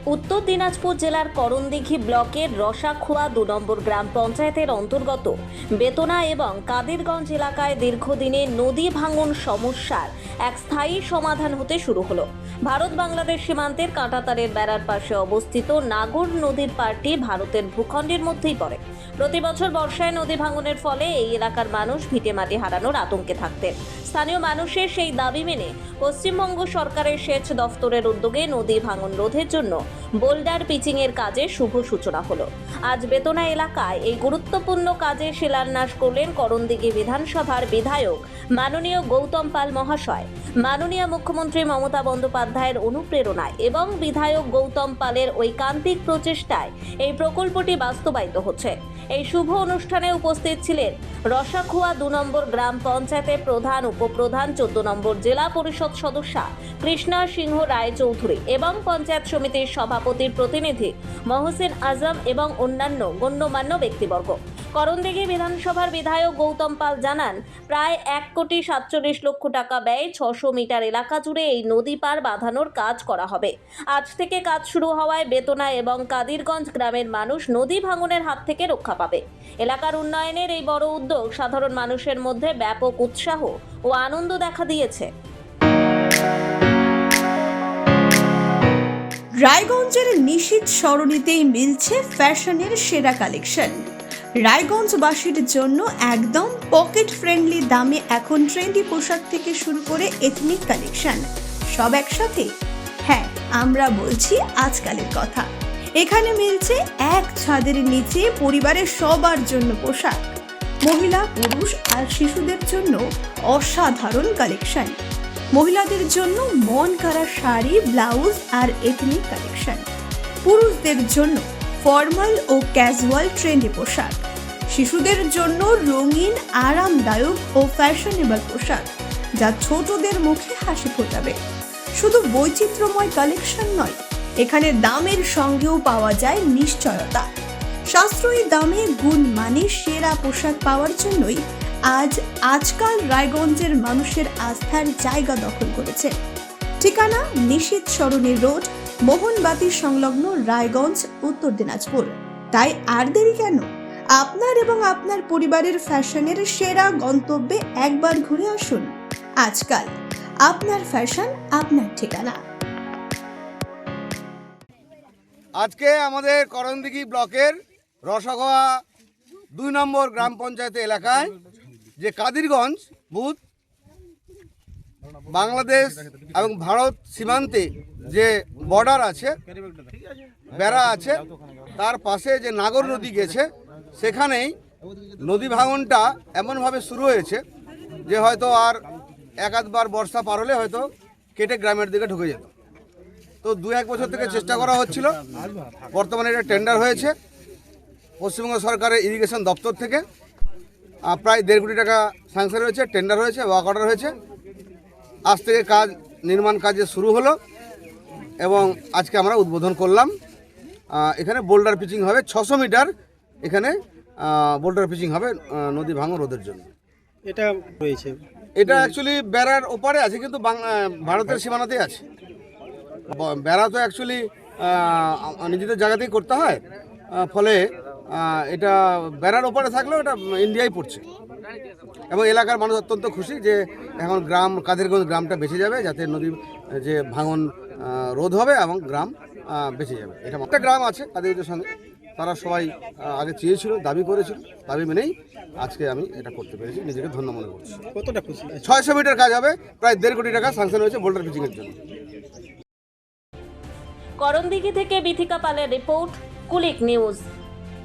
উত্তর দিনাজপুর জেলার করণদিঘি ব্লকের রসাখোয়া ২ নম্বর গ্রাম পঞ্চায়েতের অন্তর্গত বেতনা এবং কাদিরগঞ্জ এলাকায় দীর্ঘদিনের নদী ভাঙন সমস্যার এক স্থায়ী সমাধান হতে শুরু হলো। ভারত বাংলাদেশ সীমান্তের কাঁটাতারের বেড়ার পাশে অবস্থিত নাগর নদীর পাড়টি ভারতের ভূখণ্ডের মধ্যেই পড়ে। প্রতি বছর বর্ষায় নদী ভাঙনের ফলে এই এলাকার মানুষ ভিটেমাটি হারানোর আতঙ্কে থাকতেন। স্থানীয় মানুষের সেই দাবি মেনে পশ্চিমবঙ্গ সরকারের সেচ দফতরের উদ্যোগে নদী ভাঙন রোধের জন্য বোল্ডার পিচিং এর কাজে শুভ সূচনা হলো। আজ বেতনা এলাকায় এই গুরুত্বপূর্ণ কাজে শিলান্যাস করলেন করণদিঘি বিধানসভার বিধায়ক মাননীয় গৌতম পাল মহাশয়। মাননীয় মুখ্যমন্ত্রী মমতা বন্দ্যোপাধ্যায়ের অনুপ্রেরণায় এবং বিধায়ক গৌতম পালের ঐকান্তিক প্রচেষ্টায় এই প্রকল্পটি বাস্তবায়িত হচ্ছে। এই শুভ অনুষ্ঠানে উপস্থিত ছিলেন রসাখোয়া ২ নম্বর গ্রাম পঞ্চায়েতের প্রধান, উপপ্রধান, ১৪ নম্বর জেলা পরিষদ সদস্যা কৃষ্ণা সিংহ রায় চৌধুরী এবং পঞ্চায়েত সমিতির সভাপতির প্রতিনিধি মহসিন আজম এবং অন্যান্য গণ্যমান্য ব্যক্তিবর্গ। করণদিঘি বিধানসভার বিধায়ক গৌতম পাল জানান, প্রায় ১,৪৭,০০,০০০ টাকা ব্যয়ে ৬০০ মিটার এলাকা জুড়ে এই নদী পার বাঁধানোর কাজ করা হবে। আজ থেকে কাজ শুরু হওয়ায় বেতনা এবং কাদিরগঞ্জ গ্রামের মানুষ নদী ভাঙনের হাত থেকে রক্ষা পাবে। এলাকার উন্নয়নের এই বড় উদ্যোগ সাধারণ মানুষের মধ্যে ব্যাপক উৎসাহ ও আনন্দ দেখা দিয়েছে। রায়গঞ্জের নিশীথ সরণিতেই মিলছে ফ্যাশনের সেরা কালেকশন। রায়গঞ্জবাসীর জন্য একদম পকেট ফ্রেন্ডলি দামে এখন ট্রেন্ডি পোশাক থেকে শুরু করে এথনিক কালেকশন সব একসাথে। হ্যাঁ, আমরা বলছি আজকালের কথা। এখানে মিলছে এক ছাদের নিচে পরিবারের সবার জন্য পোশাক, মহিলা, পুরুষ আর শিশুদের জন্য অসাধারণ কালেকশন। মহিলাদের জন্য মন কাড়া শাড়ি, ব্লাউজ আর এথনিক কালেকশন। পুরুষদের জন্য ফর্মাল ও ক্যাজুয়াল ট্রেন্ডি পোশাক। শিশুদের জন্য রঙিন, আরামদায়ক ও ফ্যাশনেবল পোশাক যা ছোটদের মুখে হাসি ফোটাবে। শুধু বৈচিত্র্যময় কালেকশন নয়, এখানে দামের সঙ্গেও পাওয়া যায় নিশ্চয়তা। সাশ্রয়ী দামে গুণমানে সেরা পোশাক পাওয়ার জন্যই আজকাল রায়গঞ্জের মানুষের আস্থার জায়গা দখল করেছে। ঠিকানা নিশীথ সরণি রোড, মোহনবাতি সংলগ্ন, রায়গঞ্জ, উত্তর দিনাজপুর। তাই আর দেরি কেন? আপনার এবং আপনার পরিবারের ফ্যাশনের সেরা গন্তব্যে একবার ঘুরে আসুন। আজকাল আপনার ফ্যাশন, আপনার ঠিকানা। আজকে আমাদের করণদিঘি ব্লকের রসাখোয়া ২ নম্বর গ্রাম পঞ্চায়েত এলাকায় যে কাদিরগঞ্জ বুথ, বাংলাদেশ এবং ভারত সীমান্তে যে বর্ডার আছে, বেড়া আছে, তার পাশে যে নাগর নদী গেছে, সেখানেই নদী ভাঙনটা এমনভাবে শুরু হয়েছে যে হয়তো আর এক আধবার বর্ষা পার হলে হয়তো কেটে গ্রামের দিকে ঢুকে যেত। তো ২-১ বছর থেকে চেষ্টা করা হচ্ছিল। বর্তমানে এটা টেন্ডার হয়েছে পশ্চিমবঙ্গ সরকারের ইরিগেশন দপ্তর থেকে। প্রায় ১.৫ কোটি টাকা স্যাংশন হয়েছে, টেন্ডার হয়েছে, ওয়ার্ক অর্ডার হয়েছে। আজ থেকে নির্মাণ কাজে শুরু হলো এবং আজকে আমরা উদ্বোধন করলাম। এখানে বোল্ডার পিচিং হবে ৬০০ মিটার। এখানে বোল্ডার পিচিং হবে নদী ভাঙন রোধের জন্য। এটা হয়েছে, এটা অ্যাকচুয়ালি বেড়ার ওপারে আছে, কিন্তু ভারতের সীমানাতেই আছে। বেড়া তো অ্যাকচুয়ালি নিজেদের জায়গাতেই করতে হয়, ফলে এটা বেড়ার ওপারে থাকলেও এটা ইন্ডিয়ায় পড়ছে। এবং এলাকার মানুষ অত্যন্ত খুশি যে এখন কাদিরগঞ্জ গ্রামটা বেঁচে যাবে, যাতে নদী যে ভাঙন রোধ হবে এবং গ্রাম বেঁচে যাবে। এটা একটা গ্রাম আছে কাদিরগঞ্জের সঙ্গে, তারা সবাই আগে চেয়েছিল, দাবি করেছিল, দাবি মেনেই আজকে আমি এটা করতে পেরেছি, নিজেকে ধন্য মনে করছি। কতটা খুশি? ৬০০ মিটার কাজ হবে, প্রায় ১.৫ কোটি টাকা স্যাংশন হয়েছে বোল্ডার পিচিংয়ের জন্য। করণদিঘি থেকে বিথিকা পালের রিপোর্ট, কুলিক নিউজ।